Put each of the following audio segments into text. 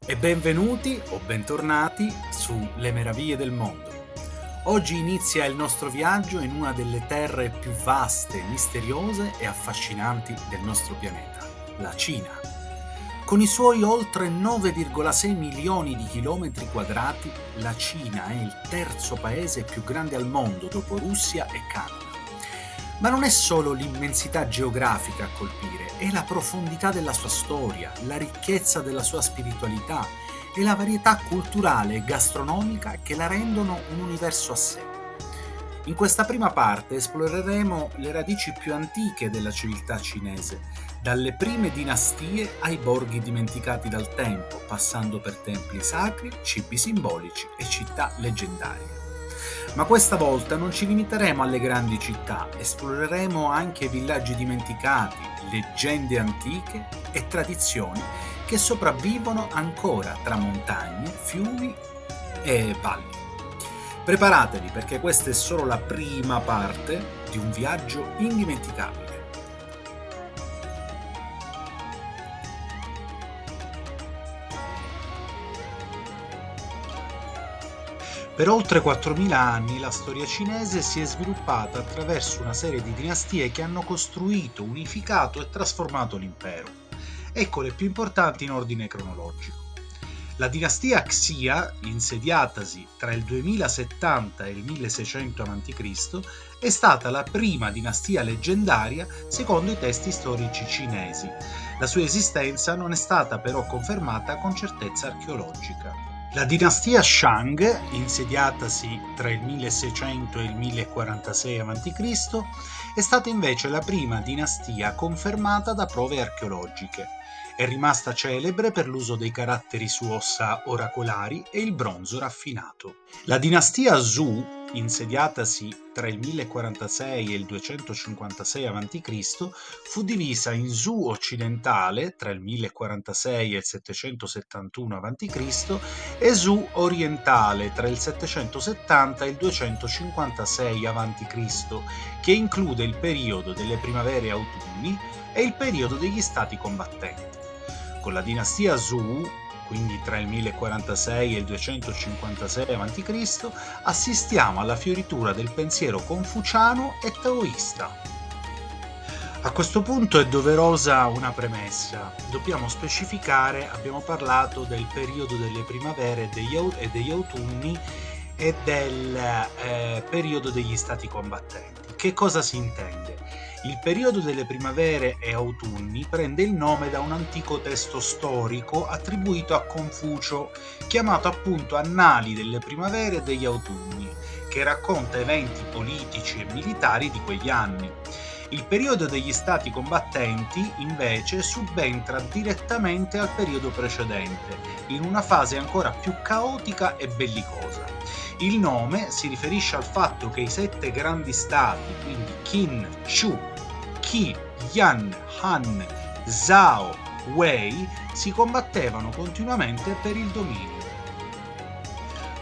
E benvenuti o bentornati su Le meraviglie del mondo. Oggi inizia il nostro viaggio in una delle terre più vaste, misteriose e affascinanti del nostro pianeta, la Cina. Con i suoi oltre 9,6 milioni di chilometri quadrati, la Cina è il terzo paese più grande al mondo dopo Russia e Canada. Ma non è solo l'immensità geografica a colpire, è la profondità della sua storia, la ricchezza della sua spiritualità e la varietà culturale e gastronomica che la rendono un universo a sé. In questa prima parte esploreremo le radici più antiche della civiltà cinese, dalle prime dinastie ai borghi dimenticati dal tempo, passando per templi sacri, cibi simbolici e città leggendarie. Ma questa volta non ci limiteremo alle grandi città, esploreremo anche villaggi dimenticati, leggende antiche e tradizioni che sopravvivono ancora tra montagne, fiumi e valli. Preparatevi perché questa è solo la prima parte di un viaggio indimenticabile. Per oltre 4.000 anni la storia cinese si è sviluppata attraverso una serie di dinastie che hanno costruito, unificato e trasformato l'impero. Ecco le più importanti in ordine cronologico. La dinastia Xia, insediatasi tra il 2070 e il 1600 a.C., è stata la prima dinastia leggendaria secondo i testi storici cinesi. La sua esistenza non è stata però confermata con certezza archeologica. La dinastia Shang, insediatasi tra il 1600 e il 1046 a.C., è stata invece la prima dinastia confermata da prove archeologiche. È rimasta celebre per l'uso dei caratteri su ossa oracolari e il bronzo raffinato. La dinastia Zhou, insediatasi tra il 1046 e il 256 a.C., fu divisa in Zhou occidentale tra il 1046 e il 771 a.C. e Zhou orientale tra il 770 e il 256 a.C., che include il periodo delle primavere e autunni e il periodo degli stati combattenti. Con la dinastia Zhou, quindi tra il 1046 e il 256 a.C., assistiamo alla fioritura del pensiero confuciano e taoista. A questo punto è doverosa una premessa. Dobbiamo specificare, abbiamo parlato del periodo delle primavere e degli autunni e del periodo degli stati combattenti. Che cosa si intende? Il periodo delle primavere e autunni prende il nome da un antico testo storico attribuito a Confucio, chiamato appunto Annali delle primavere e degli autunni, che racconta eventi politici e militari di quegli anni. Il periodo degli stati combattenti, invece, subentra direttamente al periodo precedente, in una fase ancora più caotica e bellicosa. Il nome si riferisce al fatto che i 7 grandi stati, quindi Qin, Shu, Qi, Yan, Han, Zhao, Wei, si combattevano continuamente per il dominio.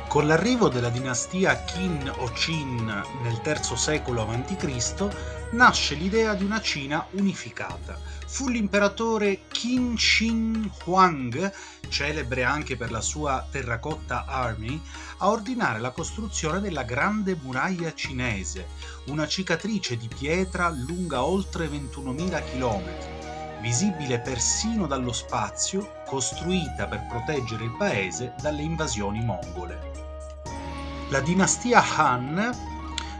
Con l'arrivo della dinastia Qin o Qin nel III secolo a.C., nasce l'idea di una Cina unificata. Fu l'imperatore Qin Shi Huang, celebre anche per la sua Terracotta Army, a ordinare la costruzione della Grande Muraglia Cinese, una cicatrice di pietra lunga oltre 21.000 km, visibile persino dallo spazio, costruita per proteggere il paese dalle invasioni mongole. La dinastia Han,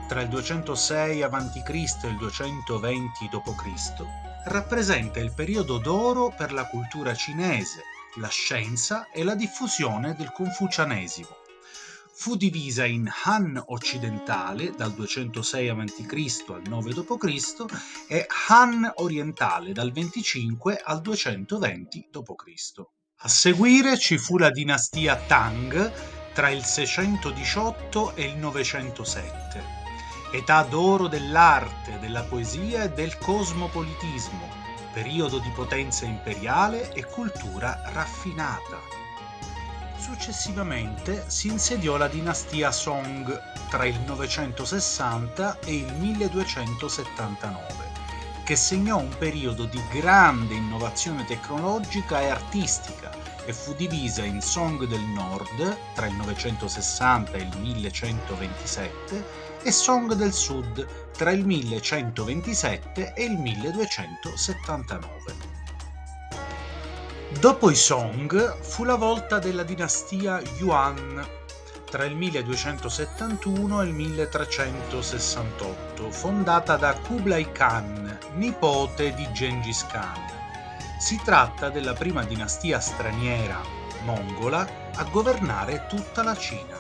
tra il 206 a.C. e il 220 d.C., rappresenta il periodo d'oro per la cultura cinese, la scienza e la diffusione del confucianesimo. Fu divisa in Han occidentale dal 206 a.C. al 9 d.C. e Han orientale dal 25 al 220 d.C. A seguire ci fu la dinastia Tang tra il 618 e il 907, età d'oro dell'arte, della poesia e del cosmopolitismo, periodo di potenza imperiale e cultura raffinata. Successivamente si insediò la dinastia Song tra il 960 e il 1279, che segnò un periodo di grande innovazione tecnologica e artistica, e fu divisa in Song del Nord tra il 960 e il 1127 e Song del Sud tra il 1127 e il 1279. Dopo i Song fu la volta della dinastia Yuan tra il 1271 e il 1368, fondata da Kublai Khan, nipote di Gengis Khan. Si tratta della prima dinastia straniera, mongola, a governare tutta la Cina.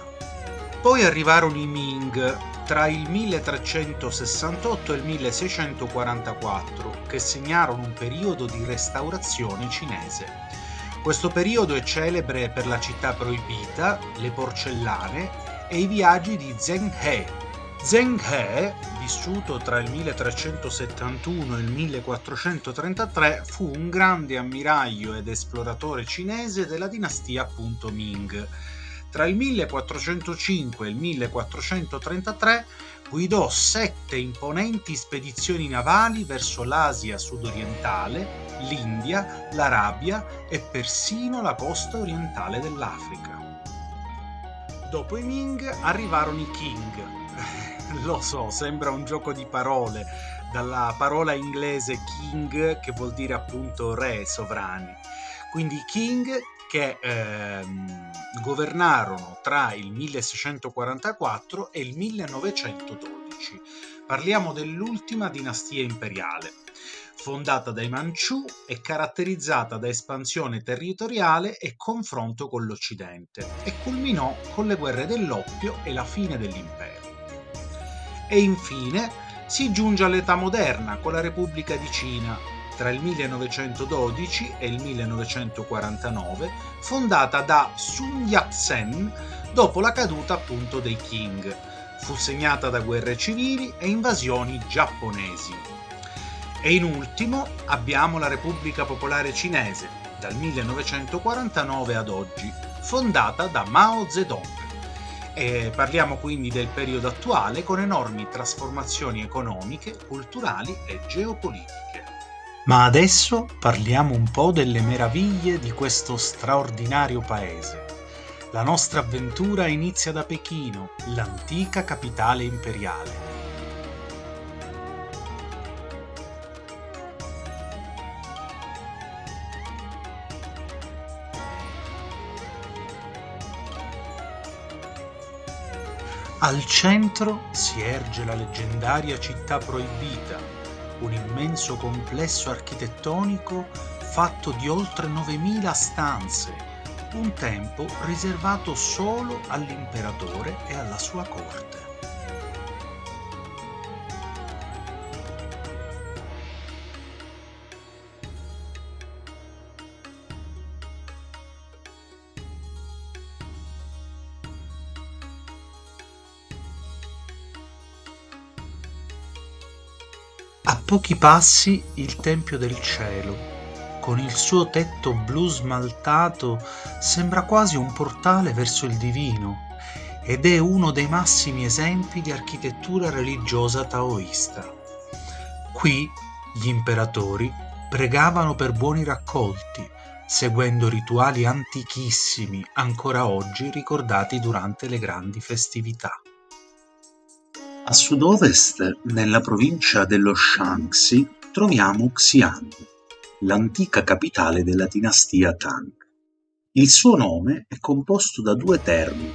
Poi arrivarono i Ming tra il 1368 e il 1644, che segnarono un periodo di restaurazione cinese. Questo periodo è celebre per la città proibita, le porcellane e i viaggi di Zheng He. Zheng He, vissuto tra il 1371 e il 1433, fu un grande ammiraglio ed esploratore cinese della dinastia appunto Ming. Tra il 1405 e il 1433 guidò 7 imponenti spedizioni navali verso l'Asia sudorientale, l'India, l'Arabia e persino la costa orientale dell'Africa. Dopo i Ming arrivarono i Qing. Lo so, sembra un gioco di parole, dalla parola inglese king che vuol dire appunto re, sovrani. Quindi i Qing che governarono tra il 1644 e il 1912. Parliamo dell'ultima dinastia imperiale, fondata dai Manciù e caratterizzata da espansione territoriale e confronto con l'Occidente, e culminò con le guerre dell'oppio e la fine dell'impero. E infine si giunge all'età moderna con la Repubblica di Cina, tra il 1912 e il 1949, fondata da Sun Yat-sen dopo la caduta appunto dei Qing. Fu segnata da guerre civili e invasioni giapponesi. E in ultimo abbiamo la Repubblica Popolare Cinese, dal 1949 ad oggi, fondata da Mao Zedong. E parliamo quindi del periodo attuale con enormi trasformazioni economiche, culturali e geopolitiche. Ma adesso parliamo un po' delle meraviglie di questo straordinario paese. La nostra avventura inizia da Pechino, l'antica capitale imperiale. Al centro si erge la leggendaria città proibita, un immenso complesso architettonico fatto di oltre 9000 stanze, un tempo riservato solo all'imperatore e alla sua corte. A pochi passi il Tempio del Cielo, con il suo tetto blu smaltato, sembra quasi un portale verso il divino ed è uno dei massimi esempi di architettura religiosa taoista. Qui gli imperatori pregavano per buoni raccolti, seguendo rituali antichissimi ancora oggi ricordati durante le grandi festività. A sud-ovest, nella provincia dello Shaanxi, troviamo Xi'an, l'antica capitale della dinastia Tang. Il suo nome è composto da due termini,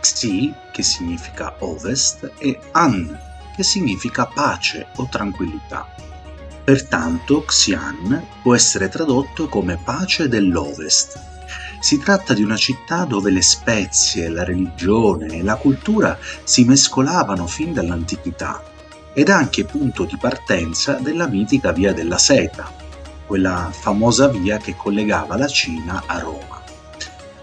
Xi, che significa ovest, e An, che significa pace o tranquillità. Pertanto Xi'an può essere tradotto come pace dell'ovest. Si tratta di una città dove le spezie, la religione e la cultura si mescolavano fin dall'antichità ed anche punto di partenza della mitica Via della Seta, quella famosa via che collegava la Cina a Roma.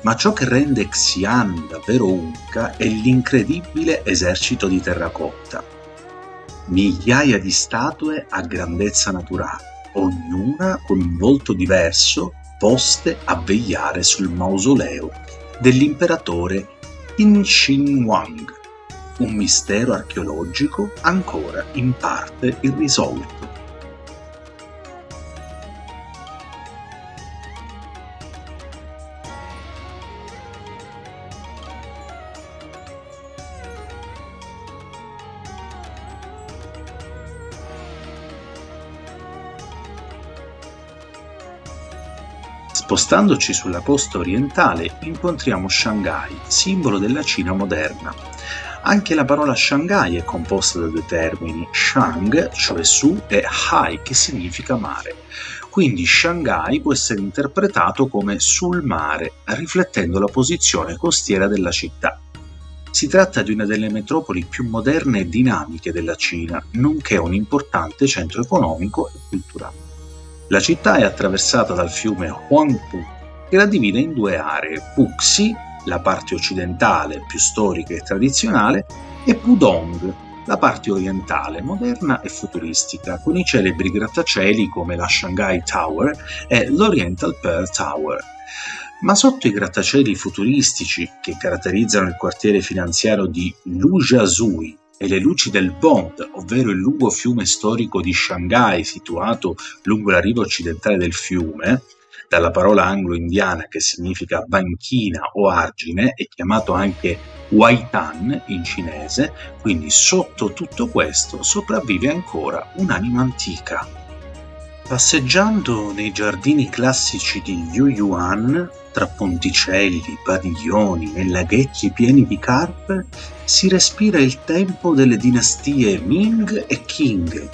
Ma ciò che rende Xi'an davvero unica è l'incredibile esercito di terracotta. Migliaia di statue a grandezza naturale, ognuna con un volto diverso, poste a vegliare sul mausoleo dell'imperatore Qin Shi Huang, un mistero archeologico ancora in parte irrisolto. Spostandoci sulla costa orientale incontriamo Shanghai, simbolo della Cina moderna. Anche la parola Shanghai è composta da due termini, Shang, cioè su, e Hai, che significa mare. Quindi Shanghai può essere interpretato come sul mare, riflettendo la posizione costiera della città. Si tratta di una delle metropoli più moderne e dinamiche della Cina, nonché un importante centro economico e culturale. La città è attraversata dal fiume Huangpu, che la divide in due aree, Puxi, la parte occidentale più storica e tradizionale, e Pudong, la parte orientale, moderna e futuristica, con i celebri grattacieli come la Shanghai Tower e l'Oriental Pearl Tower. Ma sotto i grattacieli futuristici che caratterizzano il quartiere finanziario di Lujiazui e le luci del Bond, ovvero il lungo fiume storico di Shanghai situato lungo la riva occidentale del fiume, dalla parola anglo-indiana che significa banchina o argine, è chiamato anche Waitan in cinese, quindi sotto tutto questo sopravvive ancora un'anima antica. Passeggiando nei giardini classici di Yuyuan, tra ponticelli, padiglioni e laghetti pieni di carpe, si respira il tempo delle dinastie Ming e Qing,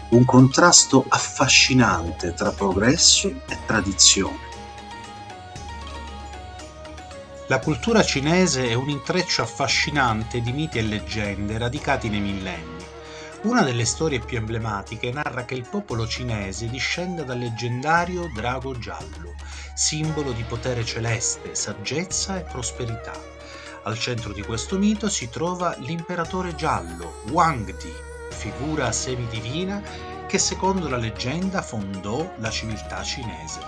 un contrasto affascinante tra progresso e tradizione. La cultura cinese è un intreccio affascinante di miti e leggende radicati nei millenni. Una delle storie più emblematiche narra che il popolo cinese discenda dal leggendario drago giallo, simbolo di potere celeste, saggezza e prosperità. Al centro di questo mito si trova l'imperatore giallo, Huangdi, figura semidivina che secondo la leggenda fondò la civiltà cinese.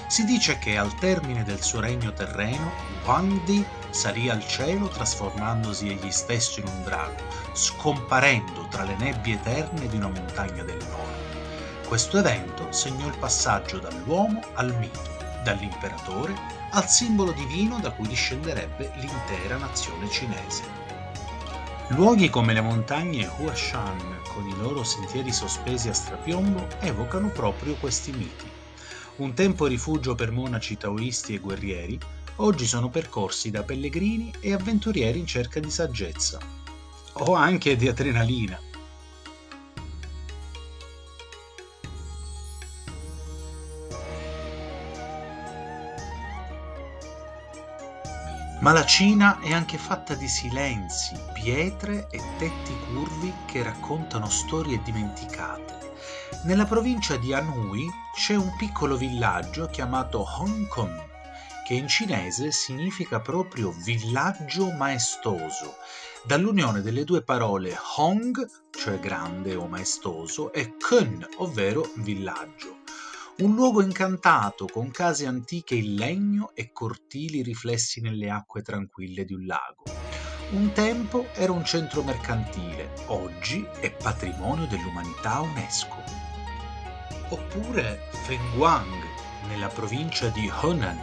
Si dice che al termine del suo regno terreno, Huangdi salì al cielo trasformandosi egli stesso in un drago, scomparendo tra le nebbie eterne di una montagna del nord. Questo evento segnò il passaggio dall'uomo al mito, dall'imperatore al simbolo divino da cui discenderebbe l'intera nazione cinese. Luoghi come le montagne Huashan, con i loro sentieri sospesi a strapiombo, evocano proprio questi miti. Un tempo rifugio per monaci taoisti e guerrieri, oggi sono percorsi da pellegrini e avventurieri in cerca di saggezza, o anche di adrenalina. Ma la Cina è anche fatta di silenzi, pietre e tetti curvi che raccontano storie dimenticate. Nella provincia di Anhui c'è un piccolo villaggio chiamato Hong Kong, che in cinese significa proprio villaggio maestoso, dall'unione delle due parole Hong, cioè grande o maestoso, e Kun, ovvero villaggio. Un luogo incantato con case antiche in legno e cortili riflessi nelle acque tranquille di un lago. Un tempo era un centro mercantile, oggi è patrimonio dell'umanità UNESCO. Oppure Fengguang, nella provincia di Henan,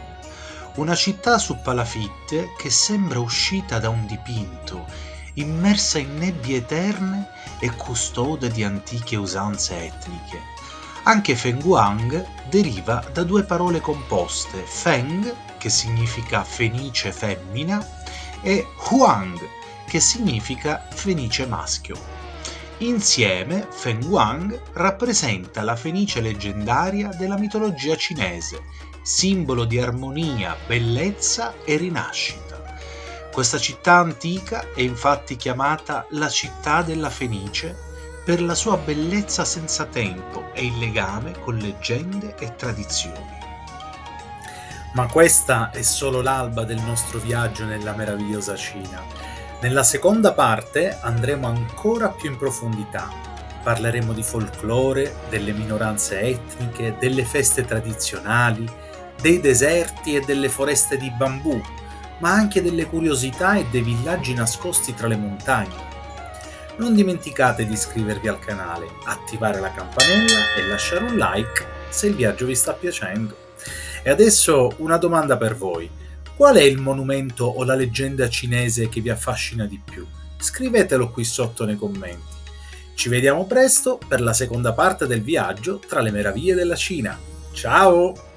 una città su palafitte che sembra uscita da un dipinto, immersa in nebbie eterne e custode di antiche usanze etniche. Anche Fengguang deriva da due parole composte, Feng, che significa fenice femmina, e Huang, che significa fenice maschio. Insieme, Fengguang rappresenta la fenice leggendaria della mitologia cinese, simbolo di armonia, bellezza e rinascita. Questa città antica è infatti chiamata la città della Fenice per la sua bellezza senza tempo e il legame con leggende e tradizioni. Ma questa è solo l'alba del nostro viaggio nella meravigliosa Cina. Nella seconda parte andremo ancora più in profondità. Parleremo di folklore, delle minoranze etniche, delle feste tradizionali, dei deserti e delle foreste di bambù, ma anche delle curiosità e dei villaggi nascosti tra le montagne. Non dimenticate di iscrivervi al canale, attivare la campanella e lasciare un like se il viaggio vi sta piacendo. E adesso una domanda per voi. Qual è il monumento o la leggenda cinese che vi affascina di più? Scrivetelo qui sotto nei commenti. Ci vediamo presto per la seconda parte del viaggio tra le meraviglie della Cina. Ciao!